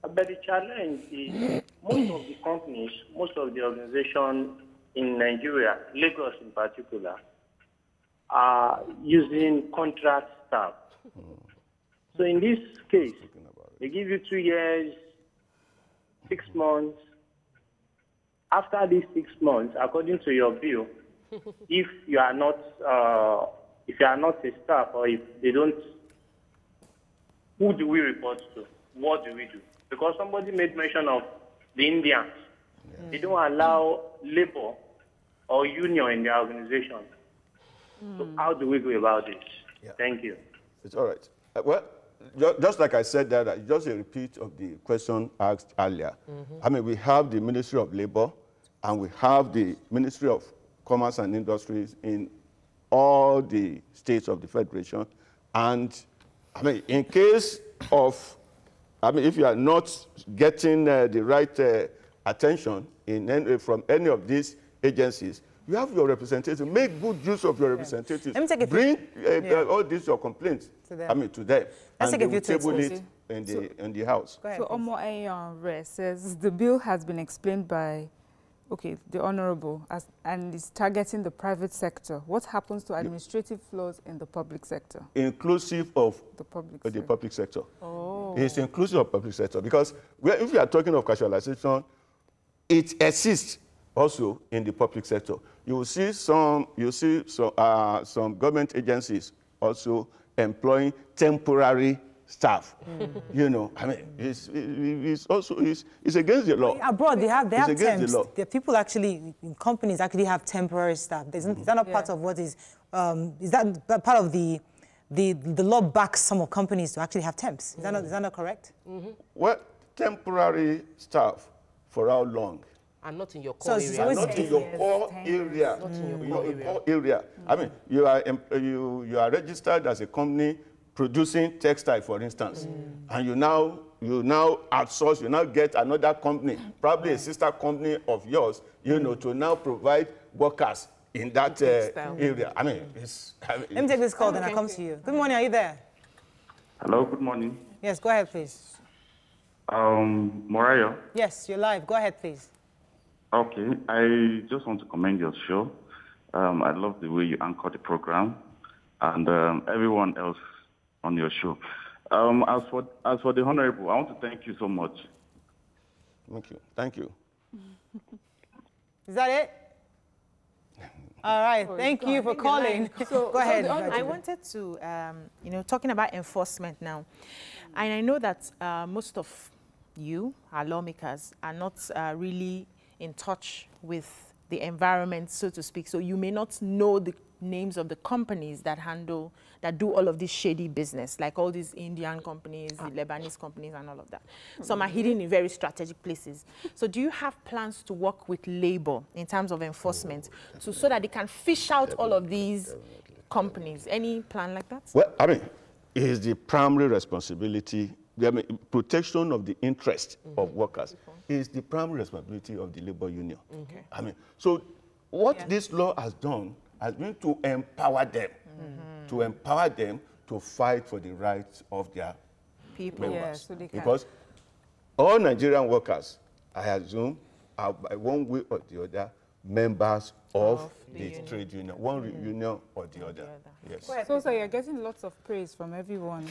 But the challenge is most of the companies, most of the organizations in Nigeria, Lagos in particular, are using contract staff. So in this case, they give you 2 years, 6 months. After these 6 months, according to your bill, if you are not a staff, or if they don't, who do we report to? What do we do? Because somebody made mention of the Indians. They don't allow labor or union in their organization. So how do we go about it? Yeah. Thank you. It's all right. Well, just like I said that, just a repeat of the question asked earlier. We have the Ministry of Labor and we have the Ministry of Commerce and Industries in all the states of the Federation. And in case of, if you are not getting the right attention from any of these agencies, you have your representatives. Make good use of your representatives. Let me take Bring all these your complaints to them. Let's take a few table it in the House. So Omo Ayan says the bill has been explained by the Honorable and is targeting the private sector. What happens to administrative flaws in the public sector? Inclusive of the public sector. Oh. It's inclusive of public sector because if you are talking of casualization, it exists also in the public sector. You will see some government agencies also employing temporary staff. It's against the law. Abroad, they have temps. The people actually, companies actually have temporary staff. Is that not part of what is that part of the law backs some of companies to actually have temps? Is that not correct? Well, temporary staff for how long? And not in your core area. Not in your core area. Not in your core area. You are registered as a company producing textile, for instance, and you now outsource. You now get another company, probably a sister company of yours, to now provide workers in that area. Let me take this call, then I'll come to you. Good morning. Are you there? Hello. Good morning. Yes. Go ahead, please. Morayo. Yes, you're live. Go ahead, please. Okay, I just want to commend your show. I love the way you anchor the program, and everyone else on your show. As for the Honorable, I want to thank you so much. Thank you. Is that it? All right. Thank you for calling. So, go ahead. I wanted to, talking about enforcement now, and I know that most of you, our lawmakers, are not really in touch with the environment, so to speak. So you may not know the names of the companies that do all of this shady business, like all these Indian companies, the Lebanese companies, and all of that. Some are hidden in very strategic places. So do you have plans to work with labor in terms of enforcement so that they can fish out all of these companies? Any plan like that? Well, I mean, it is the primary responsibility. I mean, protection of the interest of workers is the primary responsibility of the labor union. I mean, so what this law has done has been to empower them, to fight for the rights of their people. Members. Yeah, so because all Nigerian workers, I assume, are by one way or the other members of the trade union, one union or the other. Yes. So you're getting lots of praise from everyone.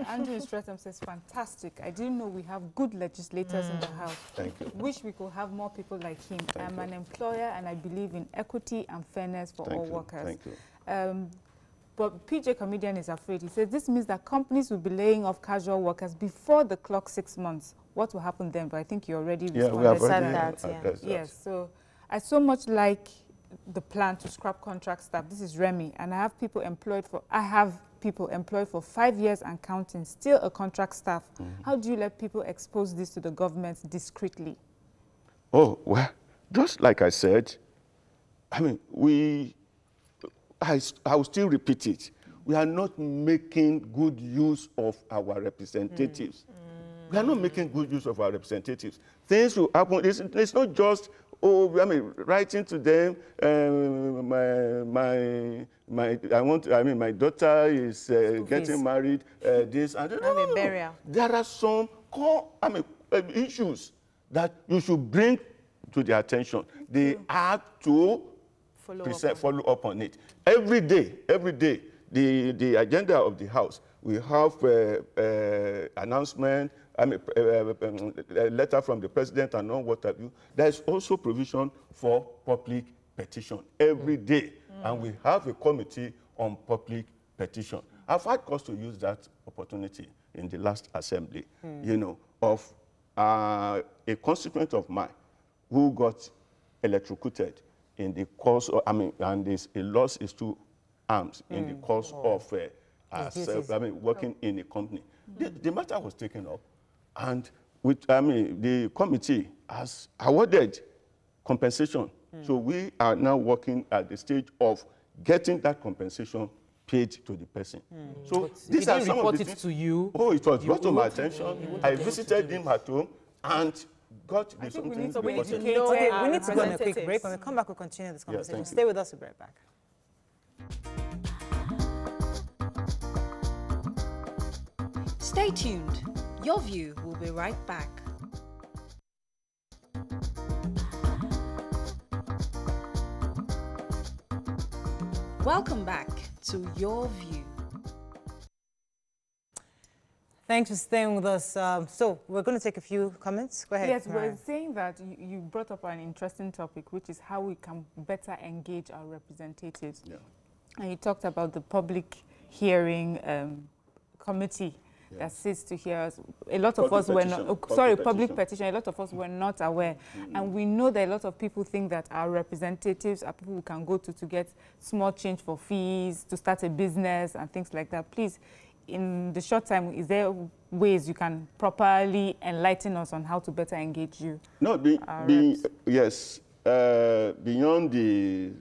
Andrew Streatham says, fantastic. I didn't know we have good legislators in the House. Thank you. Wish we could have more people like him. I'm an employer and I believe in equity and fairness for all workers. Thank you. But PJ Comedian is afraid. He says this means that companies will be laying off casual workers before the clock 6 months. What will happen then? But I think you already responded to that. Yes. So I so much like the plan to scrap contract staff. This is Remy, and I have people employed for 5 years and counting, still a contract staff. How do you let people expose this to the government discreetly? Oh, well, just like I said, I mean, I will still repeat it. We are not making good use of our representatives. We are not making good use of our representatives. Things will happen. It's not just, oh, I mean, writing to them, my daughter is getting married, this and that. No. There are some issues that you should bring to their attention. They have to follow up on it. Every day, the agenda of the House, we have announcement, a letter from the president and all what have you. There's also provision for public petition every day. And we have a committee on public petition. I've had cause to use that opportunity in the last assembly, you know, of a constituent of mine who got electrocuted in the course of, and he lost his 2 arms in the course of working in a company. The matter was taken up, and the committee has awarded compensation. So we are now working at the stage of getting that compensation paid to the person. So these are some of the things. To you? Oh, it was brought to my attention. I visited him at home and got the something. We need to go on a quick break. When we come back, we'll continue this conversation. Stay with us, we'll be right back. Stay tuned. Your View will be right back. Welcome back to Your View. Thanks for staying with us. So we're going to take a few comments. Go ahead. Yes, we're saying that you brought up an interesting topic, which is how we can better engage our representatives. Yeah. And you talked about the public hearing committee that sits to hear us. A lot of us were not, public petition. A lot of us were not aware. And we know that a lot of people think that our representatives are people we can go to get small change for fees, to start a business and things like that. Please, in the short time, is there ways you can properly enlighten us on how to better engage you? No, yes. Beyond the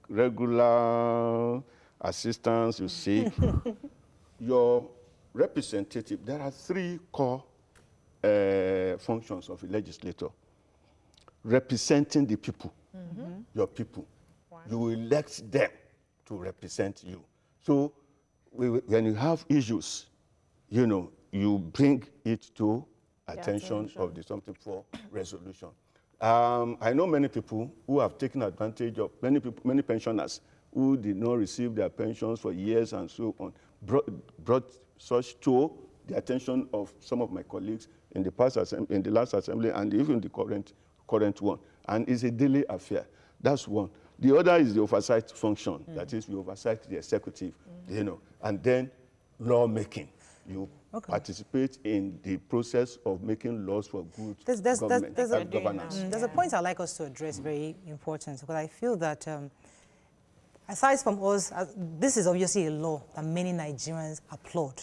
regular assistance you seek, your representative, there are 3 core functions of a legislator. Representing the people, your people. Wow. You elect them to represent you. So when you have issues, you know, you bring it to attention of the something for resolution. I know many people who have taken advantage of, many pensioners who did not receive their pensions for years and so on, brought such to the attention of some of my colleagues in the past in the last assembly and even the current one. And it's a daily affair. That's one. The other is the oversight function. That is, we oversight the executive, you know, and then lawmaking. You participate in the process of making laws for good governance. There's a point I'd like us to address, very important, because I feel that aside from us, this is obviously a law that many Nigerians applaud.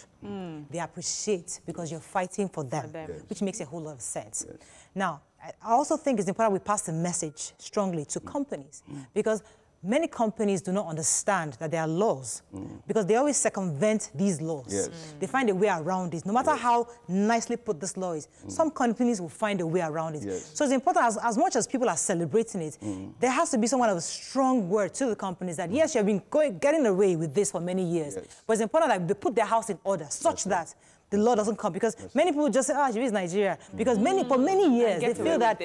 They appreciate because you're fighting for them, which makes a whole lot of sense. Yes. Now, I also think it's important we pass the message strongly to companies because many companies do not understand that there are laws because they always circumvent these laws. Yes. They find a way around it. No matter how nicely put this law is, some companies will find a way around it. Yes. So it's important, as much as people are celebrating it, there has to be somewhat of a strong word to the companies that, yes, you have been getting away with this for many years, but it's important that they put their house in order such that the law doesn't come, because many people just say, oh, she is Nigeria. Because for many years, they feel that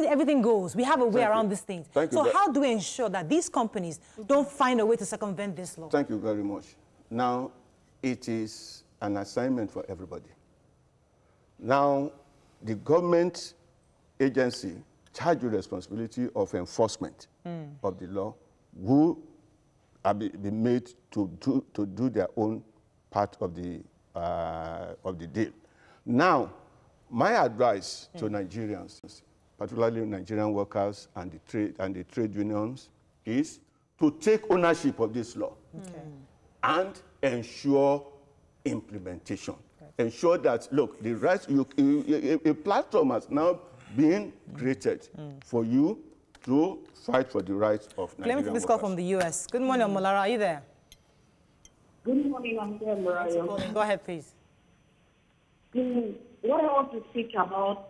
everything goes. We have a way around these things. So how do we ensure that these companies don't find a way to circumvent this law? Thank you very much. Now, it is an assignment for everybody. Now, the government agency charged with responsibility of enforcement of the law will be made to do their own part of the deal. Now, my advice to Nigerians, particularly Nigerian workers and the trade unions, is to take ownership of this law and ensure implementation. Ensure that, look, the rights, a platform has now been created for you to fight for the rights of Nigerian workers. Let me take this call from the U.S. Good morning, Molara. Are you there? Good morning, I'm there, Mariah. Go ahead, please. What I want to speak about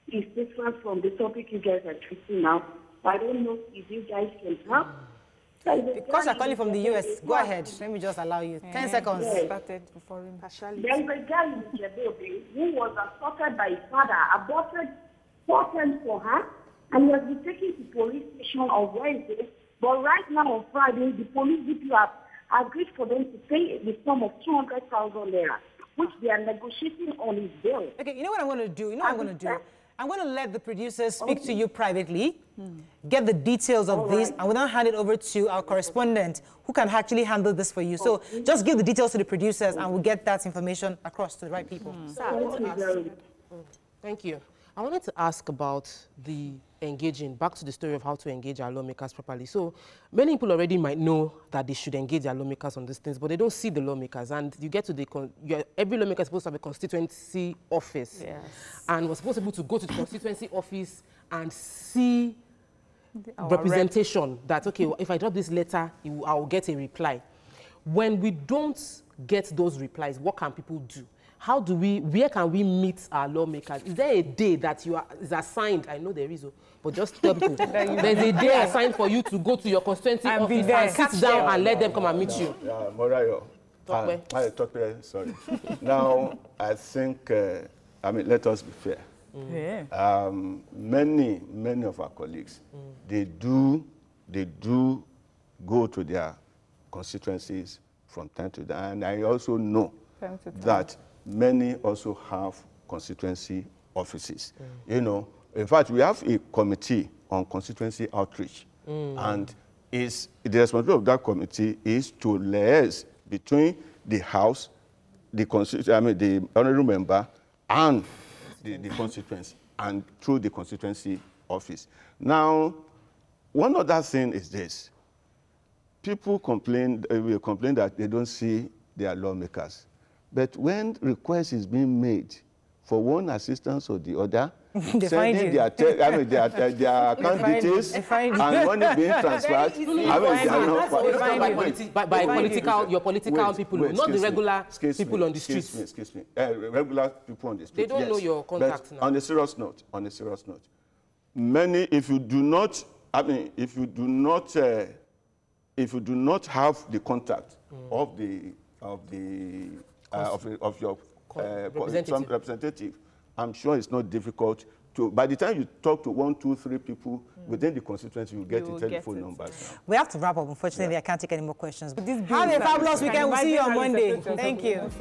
is different from the topic you guys are treating now. I don't know if you guys can help. Because you're calling from the U.S., go ahead. Let me just allow you. 10 seconds. Started before him. There is a guy in Jebebe who was assaulted by his father, aborted 4 times for her, and he has been taken to police station on Wednesday. But right now on Friday, the police DPO have agreed for them to pay the sum of 200,000 naira, which they are negotiating on his bill. Okay, you know what I'm going to do? I'm going to let the producers speak to you privately, get the details of this, and we'll now hand it over to our correspondent who can actually handle this for you. So just give the details to the producers and we'll get that information across to the right people. Thank you. I wanted to ask about the engaging, back to the story of how to engage our lawmakers properly. So many people already might know that they should engage their lawmakers on these things, but they don't see the lawmakers. And you get to every lawmaker is supposed to have a constituency office. Yes. And we're supposed to be able to go to the constituency office and see representation that, okay, if I drop this letter, I will get a reply. When we don't get those replies, what can people do? Where can we meet our lawmakers? Is there a day that is assigned? I know there is, but just tell people. There's a day assigned for you to go to your constituency office and sit down and let them come and meet you. Morayo. Sorry. Now, I think, let us be fair. Many of our colleagues, they do go to their constituencies from time to time. And I also know that many also have constituency offices. You know, in fact, we have a committee on constituency outreach, and the responsibility of that committee is to liaise between the House, the honorable member, and the constituency, and through the constituency office. Now, one other thing is this: people will complain that they don't see their lawmakers. But when request is being made for one assistance or the other, sending their account details and money being transferred, by your political people, not the regular people on the streets. Excuse me. Regular people on the streets. They don't know your contact now. On a serious note, many, if you do not have the contact of your representative, I'm sure it's not difficult to, by the time you talk to 1, 2, 3 people within the constituency, you get the telephone numbers. We have to wrap up. Unfortunately, I can't take any more questions. Have a fabulous weekend. We'll see you on Monday. Thank you.